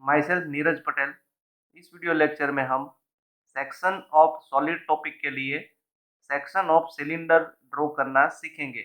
My self Neeraj Patel. इस video lecture में हम सेक्शन ऑफ सॉलिड टॉपिक के लिए सेक्शन ऑफ सिलेंडर ड्रॉ करना सीखेंगे।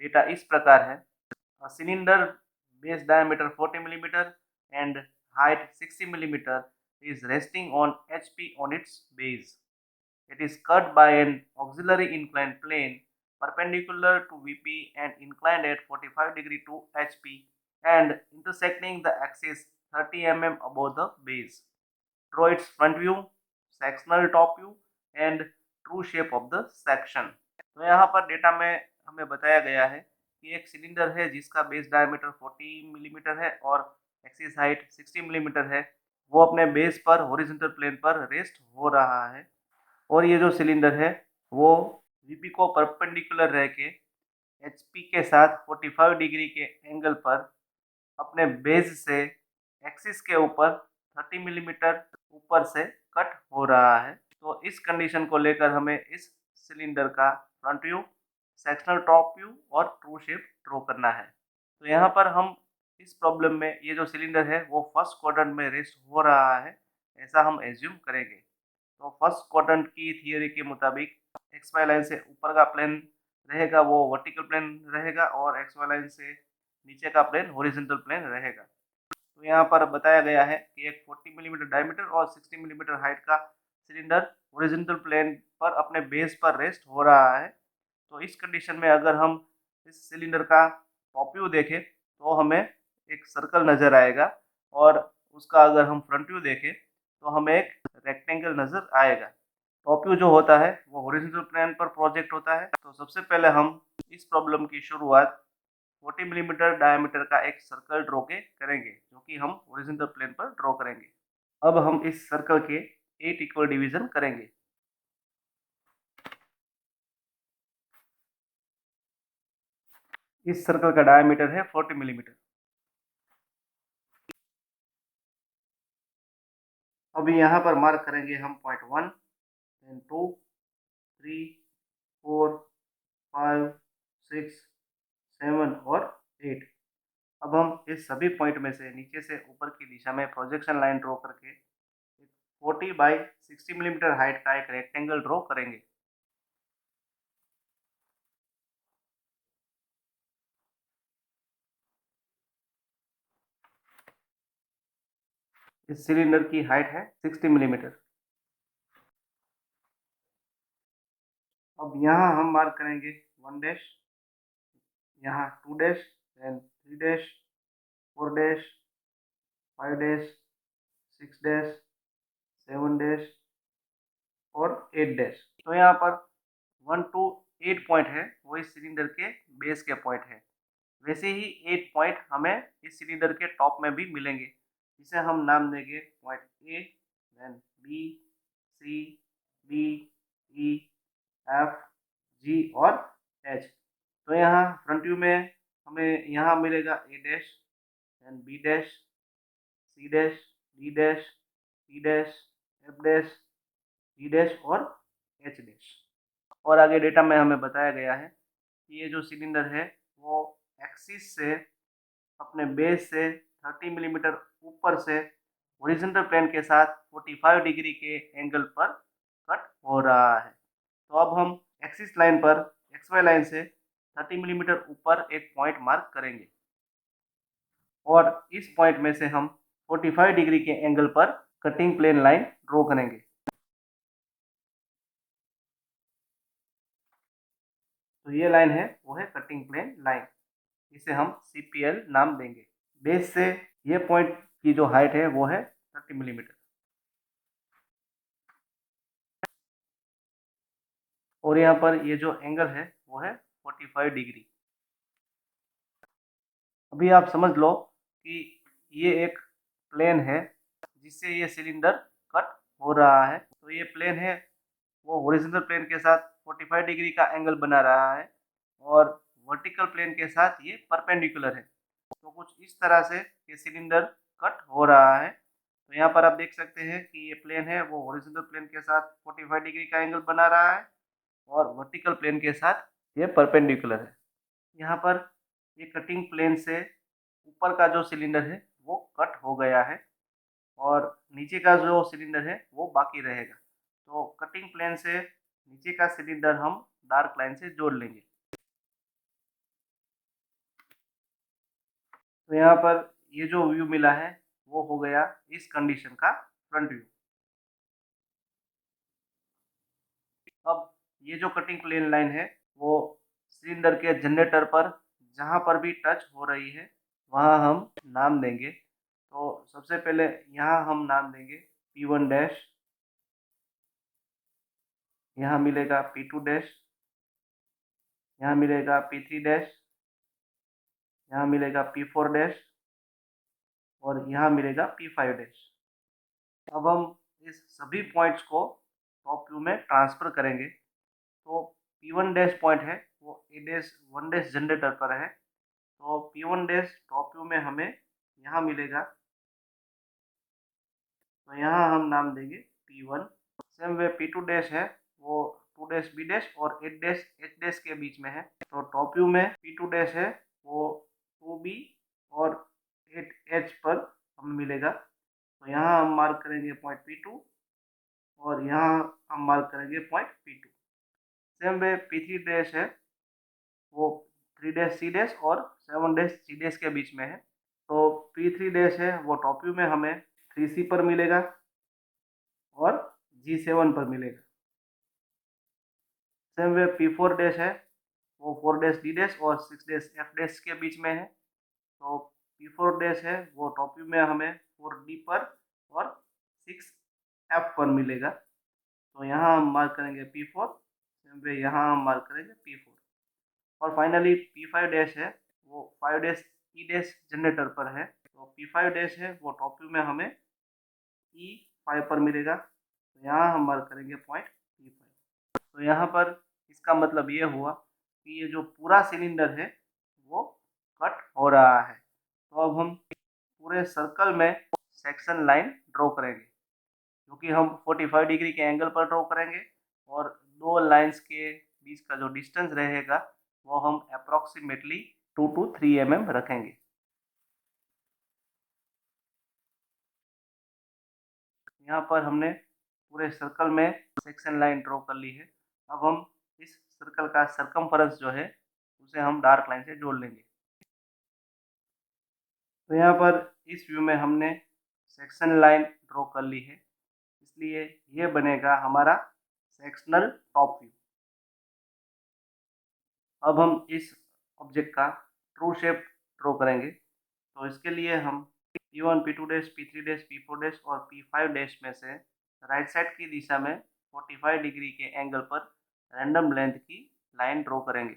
डेटा इस प्रकार है। Cylinder base diameter 40 mm and height 60 mm is resting on HP on its base. It is cut by an auxiliary inclined plane perpendicular to VP and inclined at 45 degree to HP and intersecting the axis 30 mm above the base. Draw its front view, sectional top view and true shape of the section. तो यहाँ पर data में हमें बताया गया है कि एक सिलेंडर है जिसका बेस डायमीटर 40 मिलीमीटर है और एक्सिस हाइट 60 मिलीमीटर है। वो अपने बेस पर हॉरिजॉन्टल प्लेन पर रेस्ट हो रहा है और ये जो सिलेंडर है वो वीपी को परपेंडिकुलर रह के एचपी के साथ 45 डिग्री के एंगल पर अपने बेस से एक्सिस के ऊपर 30 मिलीमीटर ऊपर से कट हो रहा है। तो इस कंडीशन को लेकर हमें इस सिलेंडर का front view, sectional top view और ट्रू शेप ड्रॉ करना है। तो यहाँ पर हम इस प्रॉब्लम में ये जो सिलेंडर है वो फर्स्ट क्वाड्रेंट में रेस्ट हो रहा है, ऐसा हम एज्यूम करेंगे। तो फर्स्ट क्वाड्रेंट की थियोरी के मुताबिक एक्स वाई लाइन से ऊपर का प्लेन रहेगा वो वर्टिकल प्लेन रहेगा और एक्स वाई लाइन से नीचे का प्लेन हॉरिजॉन्टल प्लेन रहेगा। तो यहाँ पर बताया गया है कि एक 40 मिलीमीटर डायमीटर और 60 मिलीमीटर हाइट का सिलेंडर हॉरिजॉन्टल प्लेन पर अपने बेस पर रेस्ट हो रहा है। तो इस कंडीशन में अगर हम इस सिलेंडर का टॉप व्यू देखें तो हमें एक सर्कल नज़र आएगा और उसका अगर हम फ्रंट व्यू देखें तो हमें एक रेक्टेंगल नज़र आएगा। टॉप व्यू जो होता है वो हॉरिजॉन्टल प्लेन पर प्रोजेक्ट होता है। तो सबसे पहले हम इस प्रॉब्लम की शुरुआत 40 मिलीमीटर डायमीटर का एक सर्कल ड्रॉ के करेंगे जो कि हम हॉरिजॉन्टल प्लेन पर ड्रॉ करेंगे। अब हम इस सर्कल के 8 इक्वल डिवीजन करेंगे। इस सर्कल का डायमीटर है 40 मिलीमीटर। अभी यहाँ पर मार्क करेंगे हम पॉइंट 1, देन 2, 3, 4, 5, 6, 7 और 8। अब हम इस सभी पॉइंट में से नीचे से ऊपर की दिशा में प्रोजेक्शन लाइन ड्रॉ करके 40 बाई 60 मिलीमीटर हाइट का एक रेक्टेंगल ड्रॉ करेंगे। इस सिलेंडर की हाइट है 60 मिलीमीटर। अब यहाँ हम मार्क करेंगे 1 डैश, यहाँ 2 dash, then 3 dash, 4 dash, 5 dash, 6 dash, 7 dash और 8 डैश। तो यहाँ पर 1 to 8 पॉइंट है वो इस सिलेंडर के बेस के पॉइंट है। वैसे ही 8 पॉइंट हमें इस सिलेंडर के टॉप में भी मिलेंगे, जिसे हम नाम देंगे point A, then B, C, D, E, F, G और एच। तो यहाँ फ्रंट व्यू में हमें यहाँ मिलेगा A dash, then B dash, C dash, D dash, E dash, F dash, G dash और एच डैश। और आगे डेटा में हमें बताया गया है कि ये जो सिलेंडर है वो एक्सिस से अपने बेस से 30 मिलीमीटर ऊपर से हॉरिजॉन्टल प्लेन के साथ 45 डिग्री के एंगल पर कट हो रहा है। तो अब हम एक्सिस लाइन पर एक्स वाई लाइन से 30 मिलीमीटर ऊपर एक पॉइंट मार्क करेंगे और इस पॉइंट में से हम 45 डिग्री के एंगल पर कटिंग प्लेन लाइन ड्रॉ करेंगे। तो ये लाइन है वो है कटिंग प्लेन लाइन, इसे हम CPL नाम देंगे। बेस से ये पॉइंट की जो हाइट है वो है 30 मिलीमीटर और यहाँ पर ये जो एंगल है वो है 45 डिग्री। अभी आप समझ लो कि ये एक प्लेन है जिससे ये सिलेंडर कट हो रहा है। तो ये प्लेन है वो हॉरिजॉन्टल प्लेन के साथ 45 डिग्री का एंगल बना रहा है और वर्टिकल प्लेन के साथ ये परपेंडिकुलर है। तो कुछ इस तरह से ये सिलेंडर कट हो रहा है। तो यहाँ पर आप देख सकते हैं कि ये प्लेन है वो हॉरिजॉन्टल प्लेन के साथ 45 डिग्री का एंगल बना रहा है और वर्टिकल प्लेन के साथ ये परपेंडिकुलर है। यहाँ पर ये कटिंग प्लेन से ऊपर का जो सिलेंडर है वो कट हो गया है नीचे का जो सिलेंडर है वो बाकी रहेगा। तो कटिंग प्लेन से नीचे का सिलेंडर हम डार्क लाइन से जोड़ लेंगे। तो यहाँ पर ये जो व्यू मिला है वो हो गया इस कंडीशन का फ्रंट व्यू। अब ये जो कटिंग प्लेन लाइन है वो सिलेंडर के जनरेटर पर जहाँ पर भी टच हो रही है वहाँ हम नाम देंगे। तो सबसे पहले यहाँ हम नाम देंगे P1 डैश, यहाँ मिलेगा P2 डैश, यहाँ मिलेगा P3 डैश, यहाँ मिलेगा P4 डैश और यहाँ मिलेगा P5 डैश। अब हम इस सभी पॉइंट्स को टॉप व्यू में ट्रांसफर करेंगे। तो P1 डैश पॉइंट है वो A डैश 1 डैश जनरेटर पर है। तो P1 डैश टॉप व्यू में हमें यहाँ मिलेगा, तो यहाँ हम नाम देंगे P1। Same way P2 dash है वो 2 डैश B डैश और 8 डैश H डैश के बीच में है। तो टॉप व्यू में P2 डैश है वो 2B और 8H पर हमें मिलेगा। तो यहाँ हम मार्क करेंगे पॉइंट P2 और यहाँ हम मार्क करेंगे point P2। Same way P3 dash है वो 3 डैश C डैश और 7 डैश C डैश के बीच में है। तो P3 डैश है वो टॉप व्यू में हमें 3C पर मिलेगा और G7 पर मिलेगा। सेम वे P4 डैश है वो 4 डैश D डैश और 6 डैश F डैश के बीच में है। तो P4 डैश है वो टॉप व्यू में हमें 4D पर और 6F पर मिलेगा। तो यहाँ हम मार्क करेंगे P4, सेम वे यहाँ हम मार्क करेंगे P4। और फाइनली P5 डैश है वो 5 डैश E डैश जनरेटर पर है। तो P5 डैश है वो टॉप व्यू में हमें E5 पर मिलेगा। तो यहाँ हम मार्क करेंगे पॉइंट P5। तो यहाँ पर इसका मतलब ये हुआ कि ये जो पूरा सिलेंडर है वो कट हो रहा है। तो अब हम पूरे सर्कल में सेक्शन लाइन ड्रॉ करेंगे, क्योंकि हम 45 डिग्री के एंगल पर ड्रॉ करेंगे और दो लाइंस के बीच का जो डिस्टेंस रहेगा वो हम अप्रोक्सीमेटली 2 to 3 mm रखेंगे। यहाँ पर हमने पूरे सर्कल में सेक्शन लाइन ड्रॉ कर ली है। अब हम इस सर्कल का सरकमफेरेंस जो है उसे हम डार्क लाइन से जोड़ लेंगे। तो यहाँ पर इस व्यू में हमने सेक्शन लाइन ड्रॉ कर ली है, इसलिए ये बनेगा हमारा सेक्शनल टॉप व्यू। अब हम इस ऑब्जेक्ट का ट्रू शेप ड्रॉ करेंगे। तो इसके लिए हम P1, P2 dash, P3 dash, P4 dash और P5 डैश में से राइट साइड की दिशा में 45 डिग्री के एंगल पर रैंडम लेंथ की लाइन ड्रॉ करेंगे।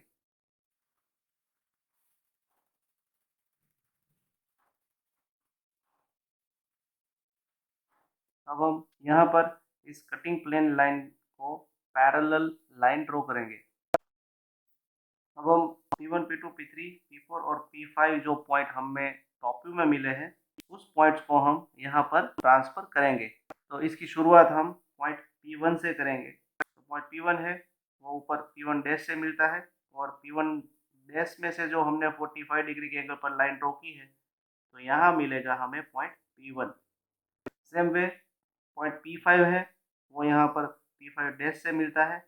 अब हम यहाँ पर इस कटिंग प्लेन लाइन को पैरेलल लाइन ड्रॉ करेंगे। अब हम P1, P2, P3, P4 और P5 जो पॉइंट हमें टॉप व्यू में मिले हैं उस पॉइंट्स को हम यहाँ पर ट्रांसफर करेंगे। तो इसकी शुरुआत हम पॉइंट P1 से करेंगे। तो पॉइंट P1 है वो ऊपर P1 डैश से मिलता है और P1 डैश में से जो हमने 45 डिग्री के एंगल पर लाइन ड्रॉ की है तो यहाँ मिलेगा हमें point P1। Same way point P5 है वो यहाँ पर P5 डैश से मिलता है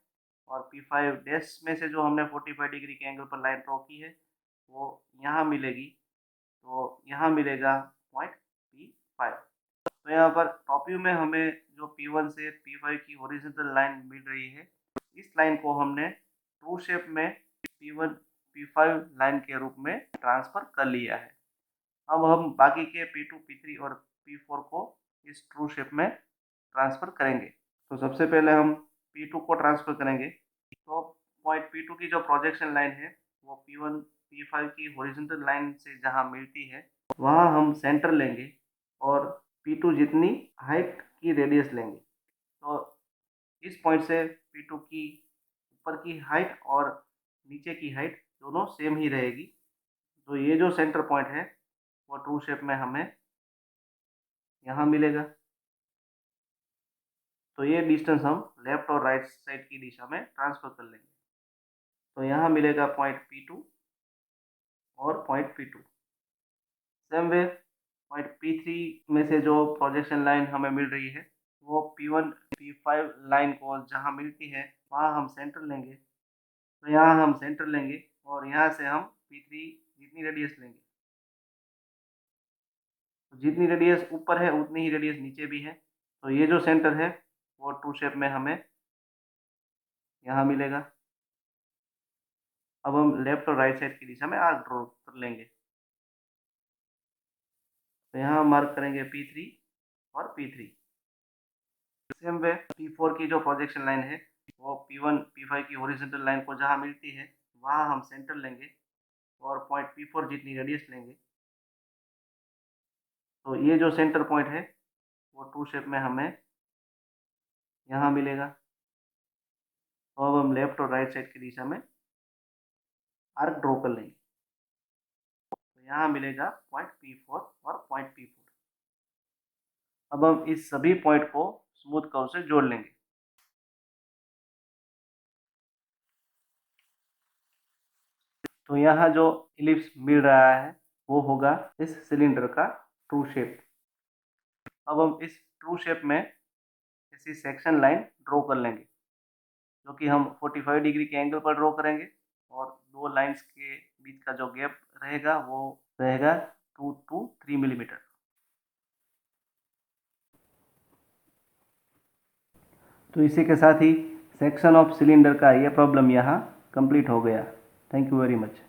और P5 डैश में से जो हमने 45 डिग्री के एंगल पर लाइन ड्रॉ की है वो यहाँ मिलेगी। तो यहाँ मिलेगा पॉइंट P5। तो यहाँ पर टॉप व्यू में हमें जो P1 से P5 की हॉरिजॉन्टल लाइन मिल रही है, इस लाइन को हमने ट्रू शेप में P1 P5 लाइन के रूप में ट्रांसफर कर लिया है। अब हम बाकी के P2 P3 और P4 को इस ट्रू शेप में ट्रांसफर करेंगे। तो सबसे पहले हम P2 को ट्रांसफर करेंगे। तो पॉइंट P2 की जो प्रोजेक्शन लाइन है वो P1 P5 की हॉरिजॉन्टल लाइन से जहाँ मिलती है वहाँ हम सेंटर लेंगे और P2 जितनी हाइट की रेडियस लेंगे। तो इस पॉइंट से P2 की ऊपर की हाइट और नीचे की हाइट दोनों सेम ही रहेगी। तो ये जो सेंटर पॉइंट है वो ट्रू शेप में हमें यहाँ मिलेगा। तो ये डिस्टेंस हम लेफ्ट और राइट साइड की दिशा में ट्रांसफर कर लेंगे। तो यहाँ मिलेगा पॉइंट P2 और point P2। Same way point P3 में से जो प्रोजेक्शन लाइन हमें मिल रही है वो P1 P5 लाइन को जहाँ मिलती है वहाँ हम सेंटर लेंगे। तो यहाँ हम सेंटर लेंगे और यहाँ से हम P3 जितनी रेडियस लेंगे, तो जितनी रेडियस ऊपर है उतनी ही रेडियस नीचे भी है। तो ये जो सेंटर है वो ट्रू शेप में हमें यहाँ मिलेगा। अब हम लेफ्ट और राइट साइड की दिशा में आर्क ड्रॉ कर लेंगे। तो यहाँ मार्क करेंगे P3 और P3। सेम वे P4 की जो प्रोजेक्शन लाइन है वो P1 P5 की हॉरिजॉन्टल लाइन को जहाँ मिलती है वहाँ हम सेंटर लेंगे और पॉइंट P4 जितनी रेडियस लेंगे। तो ये जो सेंटर पॉइंट है वो ट्रू शेप में हमें यहाँ मिलेगा। तो अब हम लेफ्ट और राइट साइड की दिशा में आर्क ड्रॉ कर लेंगे। तो यहाँ मिलेगा पॉइंट P4 और पॉइंट P4। अब हम इस सभी पॉइंट को स्मूथ कर्व से जोड़ लेंगे। तो यहाँ जो इलिप्स मिल रहा है वो होगा इस सिलेंडर का ट्रू शेप। अब हम इस ट्रू शेप में ऐसी सेक्शन लाइन ड्रॉ कर लेंगे जो कि हम 45 डिग्री के एंगल पर ड्रॉ करेंगे और दो लाइंस के बीच का जो गैप रहेगा वो रहेगा 2 to 3 मिलीमीटर। तो इसी के साथ ही सेक्शन ऑफ सिलेंडर का ये प्रॉब्लम यहाँ कंप्लीट हो गया। Thank you very much.